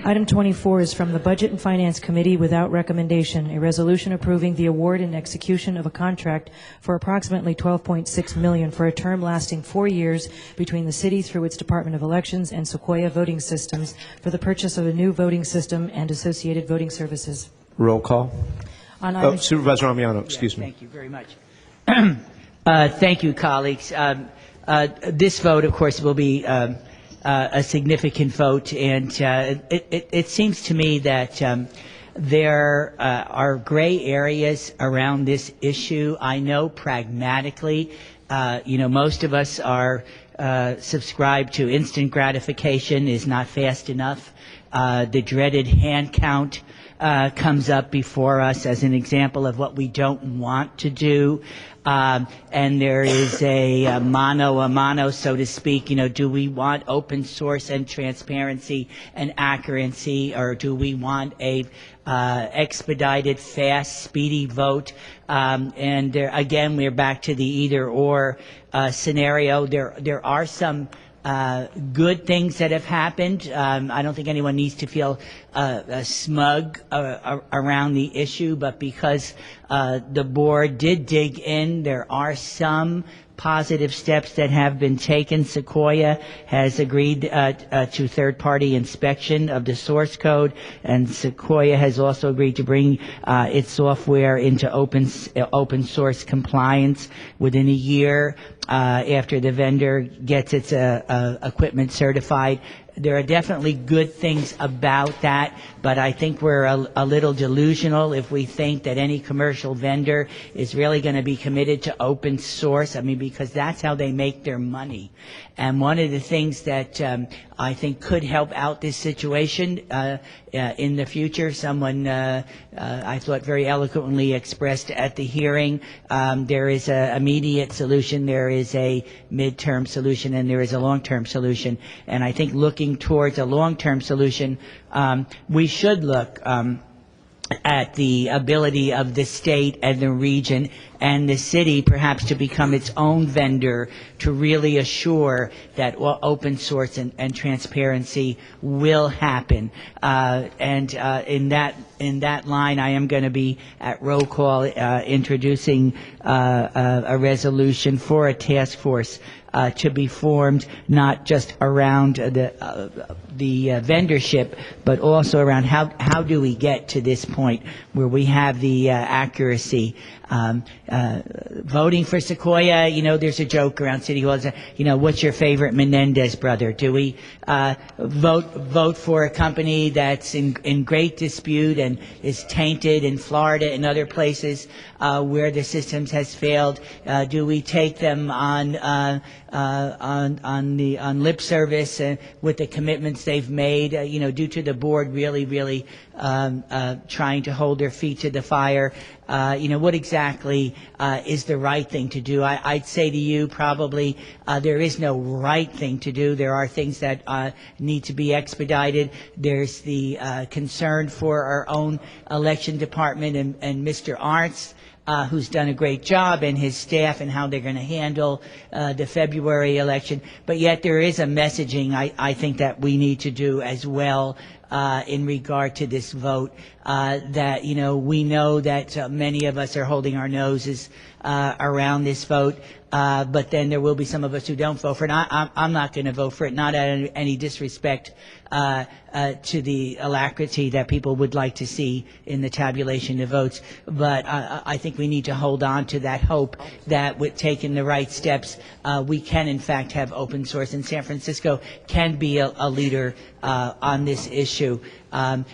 Item 24 is from the Budget and Finance Committee without recommendation, a resolution approving the award and execution of a contract for approximately $12.6 million for a term lasting 4 years between the city through its Department of Elections and Sequoia Voting Systems for the purchase of a new voting system and associated voting services. Roll call. On Supervisor Amiano, excuse me. Thank you very much. Thank you, colleagues. This vote, of course, will be a significant vote, and it seems to me that there are gray areas around this issue. I know pragmatically, most of us are subscribed to instant gratification is not fast enough. The dreaded hand count comes up before us as an example of what we don't want to do. And there is a mano a mano, so to speak. Do we want open source and transparency and accuracy, or do we want a expedited, fast, speedy vote? And there, again, we're back to the either or scenario. There are some good things that have happened. I don't think anyone needs to feel smug around the issue, but because the board did dig in, there are some positive steps that have been taken. Sequoia has agreed to third-party inspection of the source code, and Sequoia has also agreed to bring its software into open source compliance within a year after the vendor gets its equipment certified. There are definitely good things about that, but I think we're a little delusional if we think that any commercial vendor is really going to be committed to open source. I mean, because that's how they make their money. And one of the things that I think could help out this situation in the future, someone I thought very eloquently expressed at the hearing, there is an immediate solution, there is a midterm solution, and there is a long-term solution. And I think looking towards a long-term solution, we should look at the ability of the state and the region and the city perhaps to become its own vendor to really assure that open source and transparency will happen. And in that line, I am going to be at roll call introducing a resolution for a task force to be formed, not just around the vendorship, but also around how do we get to this point where we have the accuracy. Voting for Sequoia, there's a joke around City Hall, what's your favorite Menendez brother? Do we vote for a company that's in great dispute and is tainted in Florida and other places where the systems has failed? Do we take them on lip service with the commitments they've made, due to the board really trying to hold their feet to the fire? What exactly is the right thing to do? I'd say to you probably there is no right thing to do. There are things that need to be expedited. There's the concern for our own election department and Mr. Arntz, who's done a great job, and his staff, and how they're going to handle the February election. But yet there is a messaging I think that we need to do as well in regard to this vote, that we know that many of us are holding our noses around this vote, but then there will be some of us who don't vote for it. I'm not going to vote for it, not out of any disrespect to the alacrity that people would like to see in the tabulation of votes, but I think we need to hold on to that hope that with taking the right steps, we can in fact have open source, and San Francisco can be a leader on this issue.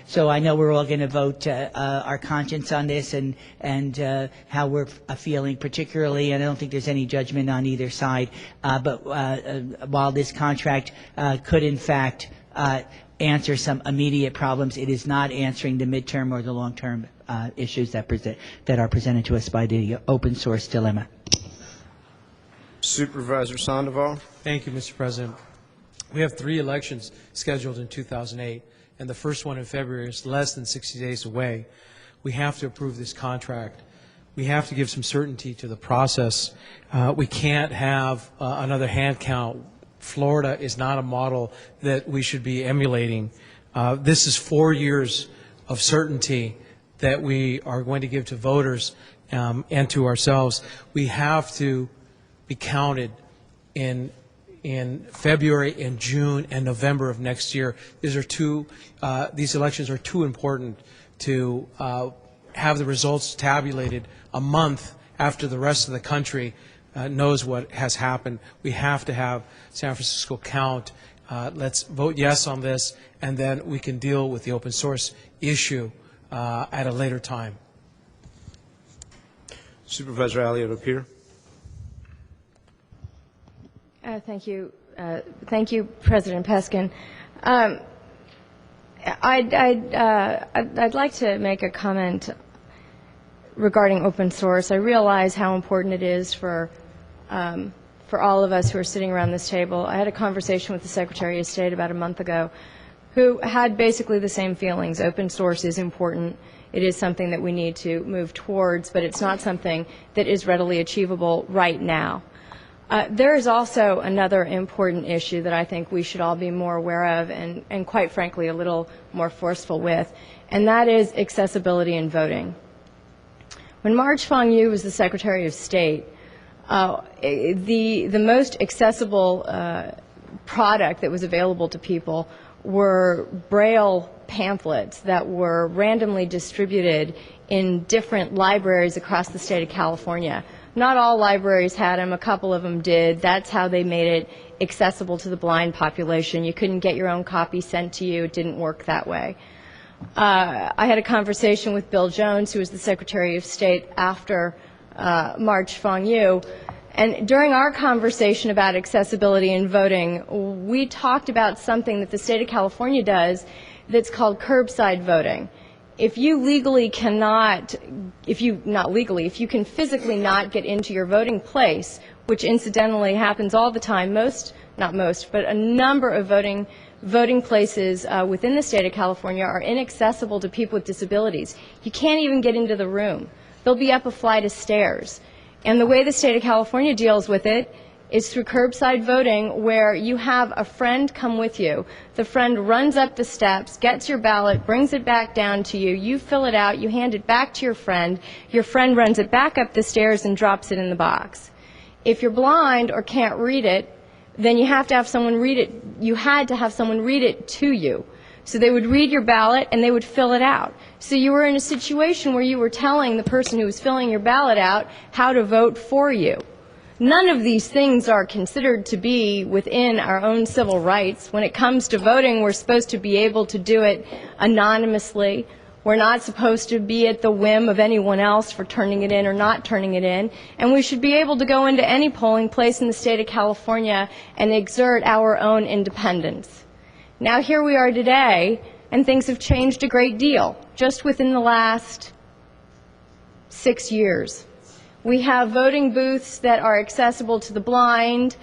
So I know we're all going to vote our conscience on this and how we're feeling particularly, and I don't think there's any judgment on either side, but while this contract could in fact answer some immediate problems, it is not answering the midterm or the long-term issues that are presented to us by the open source dilemma. Supervisor Sandoval. Thank you, Mr. President. We have 3 elections scheduled in 2008, and the first one in February is less than 60 days away. We have to approve this contract. We have to give some certainty to the process. We can't have another hand count. Florida is not a model that we should be emulating. This is 4 years of certainty that we are going to give to voters and to ourselves. We have to be counted in February and June and November of next year. These elections are too important to have the results tabulated a month after the rest of the country knows what has happened. We have to have San Francisco count. Let's vote yes on this, and then we can deal with the open source issue at a later time. Supervisor Elliott up here. Thank you. Thank you, President Peskin. I'd like to make a comment regarding open source. I realize how important it is for all of us who are sitting around this table. I had a conversation with the Secretary of State about a month ago who had basically the same feelings. Open source is important. It is something that we need to move towards, but it's not something that is readily achievable right now. There is also another important issue that I think we should all be more aware of and quite frankly a little more forceful with, and that is accessibility in voting. When Marge Fong-Yu was the Secretary of State, the most accessible product that was available to people were Braille pamphlets that were randomly distributed in different libraries across the state of California. Not all libraries had them, a couple of them did. That's how they made it accessible to the blind population. You couldn't get your own copy sent to you. It didn't work that way. I had a conversation with Bill Jones, who was the Secretary of State after Marge Fong-Yu, and during our conversation about accessibility in voting, we talked about something that the state of California does that's called curbside voting. If you legally cannot, if you can physically not get into your voting place, which incidentally happens all the time, not most, but a number of voting places within the state of California are inaccessible to people with disabilities. You can't even get into the room. They'll be up a flight of stairs. And the way the state of California deals with it is through curbside voting, where you have a friend come with you. The friend runs up the steps, gets your ballot, brings it back down to you, you fill it out, you hand it back to your friend runs it back up the stairs and drops it in the box. If you're blind or can't read it, then you have to have someone read it. You had to have someone read it to you. So they would read your ballot and they would fill it out. So you were in a situation where you were telling the person who was filling your ballot out how to vote for you. None of these things are considered to be within our own civil rights. When it comes to voting, we're supposed to be able to do it anonymously. We're not supposed to be at the whim of anyone else for turning it in or not turning it in. And we should be able to go into any polling place in the state of California and exert our own independence. Now here we are today, and things have changed a great deal, just within the last 6 years. We have voting booths that are accessible to the blind,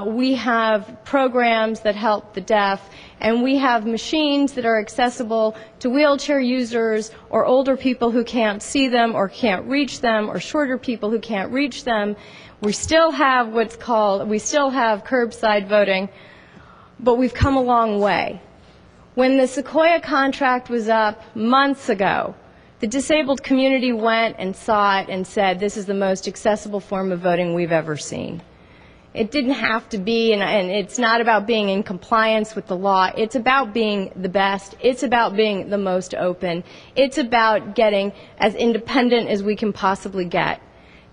we have programs that help the deaf, and we have machines that are accessible to wheelchair users or older people who can't see them or can't reach them or shorter people who can't reach them. We still have curbside voting, but we've come a long way. When the Sequoia contract was up months ago, the disabled community went and saw it and said, this is the most accessible form of voting we've ever seen. It didn't have to be, and it's not about being in compliance with the law. It's about being the best. It's about being the most open. It's about getting as independent as we can possibly get.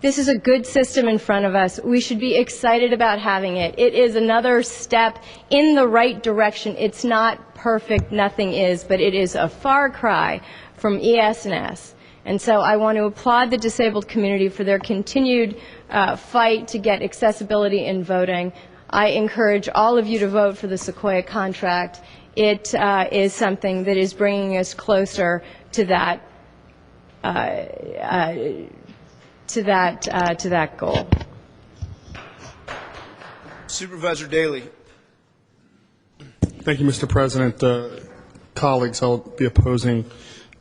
This is a good system in front of us. We should be excited about having it. It is another step in the right direction. It's not perfect, nothing is, but it is a far cry from ES&S. And so I want to applaud the disabled community for their continued fight to get accessibility in voting. I encourage all of you to vote for the Sequoia contract. It is something that is bringing us closer to that goal. Supervisor Daley. Thank you, Mr. President. Colleagues, I'll be opposing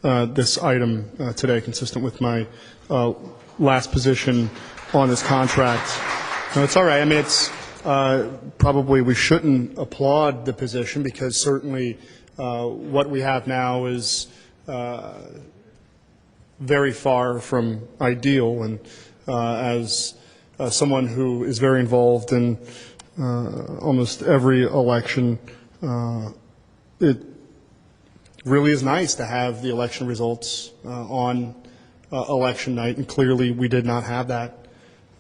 this item today, consistent with my last position on this contract. No, it's all right. I mean, it's probably we shouldn't applaud the position because certainly What we have now is very far from ideal, and as someone who is very involved in almost every election, it really is nice to have the election results on election night, and clearly we did not have that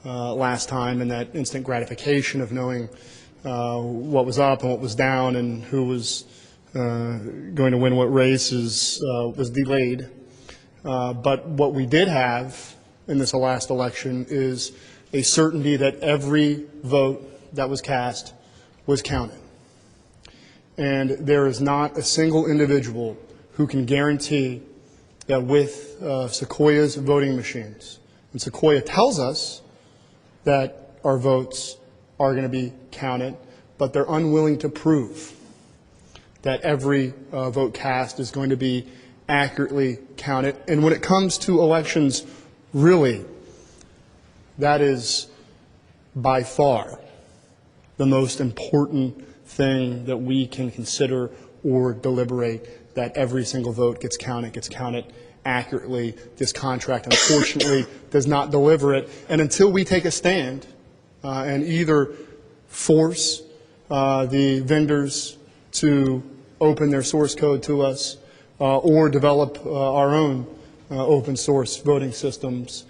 last time, and that instant gratification of knowing what was up and what was down and who was going to win what races was delayed. But what we did have in this last election is a certainty that every vote that was cast was counted. And there is not a single individual who can guarantee that with Sequoia's voting machines, and Sequoia tells us that our votes are going to be counted, but they're unwilling to prove that every vote cast is going to be accurately counted. And when it comes to elections, really, that is by far the most important thing that we can consider or deliberate, that every single vote gets counted accurately. This contract, unfortunately, does not deliver it. And until we take a stand and either force the vendors to open their source code to us or develop our own open source voting systems,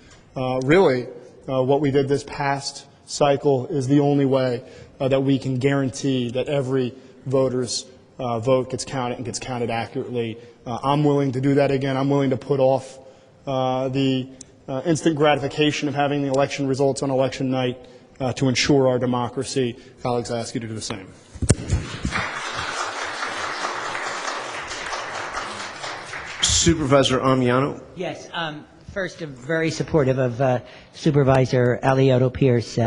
really, what we did this past cycle is the only way that we can guarantee that every voter's vote gets counted and gets counted accurately. I'm willing to do that again. I'm willing to put off the instant gratification of having the election results on election night to ensure our democracy. Colleagues, I ask you to do the same. Supervisor Amiano. Yes. First, I'm very supportive of Supervisor Alioto Pierce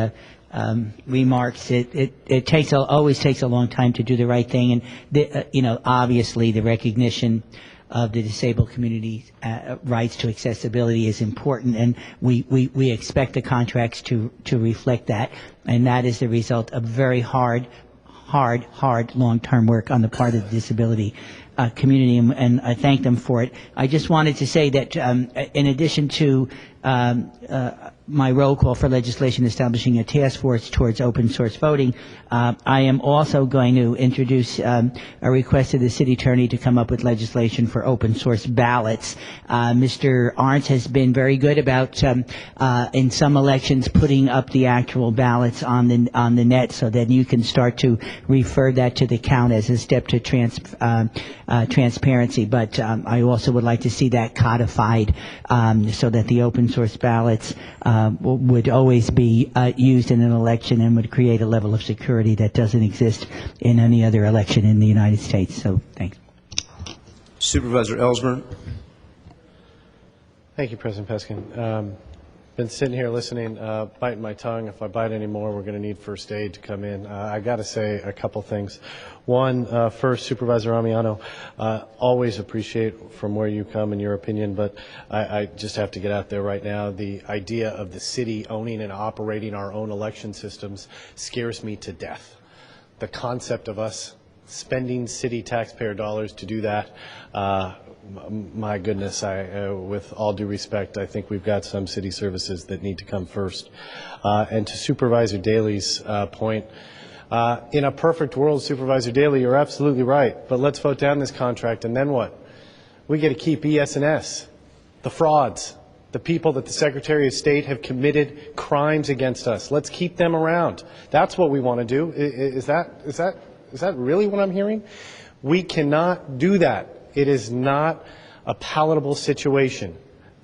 remarks. It always takes a long time to do the right thing, and obviously the recognition of the disabled community's rights to accessibility is important, and we expect the contracts to reflect that, and that is the result of very hard long-term work on the part of the disability community, and I thank them for it. I just wanted to say that in addition to my roll call for legislation establishing a task force towards open source voting, I am also going to introduce a request to the city attorney to come up with legislation for open source ballots. Mr. Arntz has been very good about in some elections putting up the actual ballots on the net, so that you can start to refer that to the count as a step to transparency. But I also would like to see that codified so that the open source ballots would always be used in an election and would create a level of security that doesn't exist in any other election in the United States. So, thanks. Supervisor Ellsburn. Thank you, President Peskin. Been sitting here listening, biting my tongue. If I bite any more, we're going to need first aid to come in. I got to say a couple things. One, first, Supervisor Amiano, always appreciate from where you come and your opinion, but I just have to get out there right now. The idea of the city owning and operating our own election systems scares me to death. The concept of us spending city taxpayer dollars to do that, my goodness, with all due respect, I think we've got some city services that need to come first. And to Supervisor Daley's point, in a perfect world, Supervisor Daley, you're absolutely right, but let's vote down this contract, and then what? We get to keep ES&S, the frauds, the people that the Secretary of State have committed crimes against us. Let's keep them around. That's what we want to do. Is that really what I'm hearing? We cannot do that. It is not a palatable situation.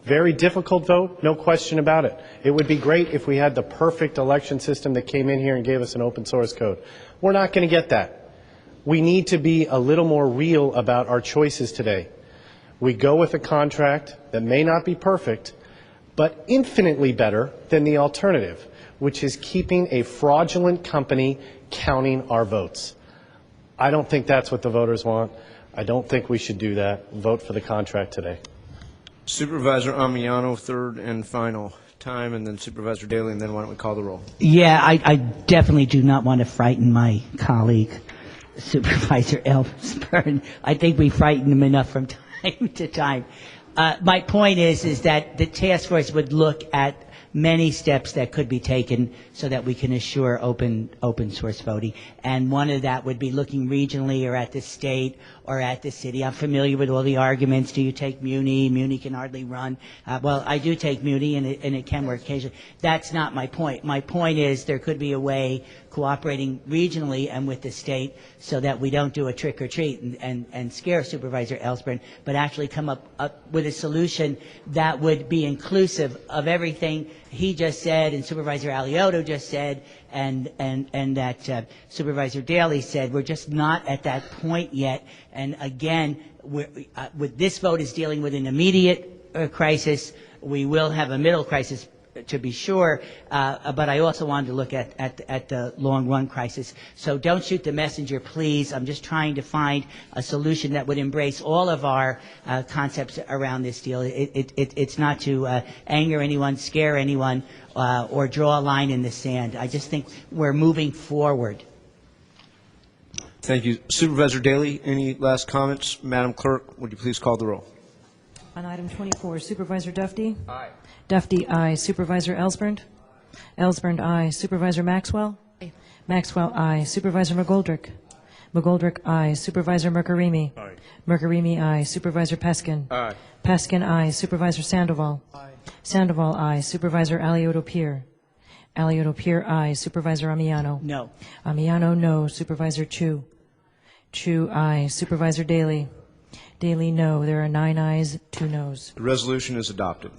Very difficult vote, no question about it. It would be great if we had the perfect election system that came in here and gave us an open source code. We're not going to get that. We need to be a little more real about our choices today. We go with a contract that may not be perfect, but infinitely better than the alternative, which is keeping a fraudulent company counting our votes. I don't think that's what the voters want. I don't think we should do that. Vote for the contract today. Supervisor Amiano, third and final time, and then Supervisor Daley, and then why don't we call the roll? Yeah, I definitely do not want to frighten my colleague. Supervisor Ellsburn. I think we frighten him enough from time to time. My point is that the task force would look at many steps that could be taken so that we can assure open source voting. And one of that would be looking regionally or at the state or at the city. I'm familiar with all the arguments. Do you take Muni? Muni can hardly run. Well, I do take Muni, and it can work occasionally. That's not my point. My point is there could be a way cooperating regionally and with the state so that we don't do a trick or treat and scare Supervisor Ellsburn, but actually come up with a solution that would be inclusive of everything he just said and Supervisor Aliotto just said and that Supervisor Daley said. We're just not at that point yet. And again, with this vote is dealing with an immediate crisis. We will have a middle crisis, to be sure, but I also wanted to look at the long-run crisis. So don't shoot the messenger, please. I'm just trying to find a solution that would embrace all of our concepts around this deal. It's not to anger anyone, scare anyone, or draw a line in the sand. I just think we're moving forward. Thank you. Supervisor Daley, any last comments? Madam Clerk, would you please call the roll? On item 24, Supervisor Dufty? Aye. Dufty, aye. Supervisor Ellsburn? Ellsburn, aye. Supervisor Maxwell? Aye. Maxwell, aye. Supervisor McGoldrick? McGoldrick, aye. Supervisor Mercarimi? Aye. Mercarimi, aye. Supervisor Peskin? Aye. Peskin, aye. Supervisor Sandoval? Aye. Sandoval, aye. Supervisor Aliotto-Pierre? Aliotto-Pierre, aye. Supervisor Amiano? No. Amiano, no. Supervisor Chu? Chu, aye. Supervisor Daley? Daley, no. There are 9 ayes, 2 noes. The resolution is adopted.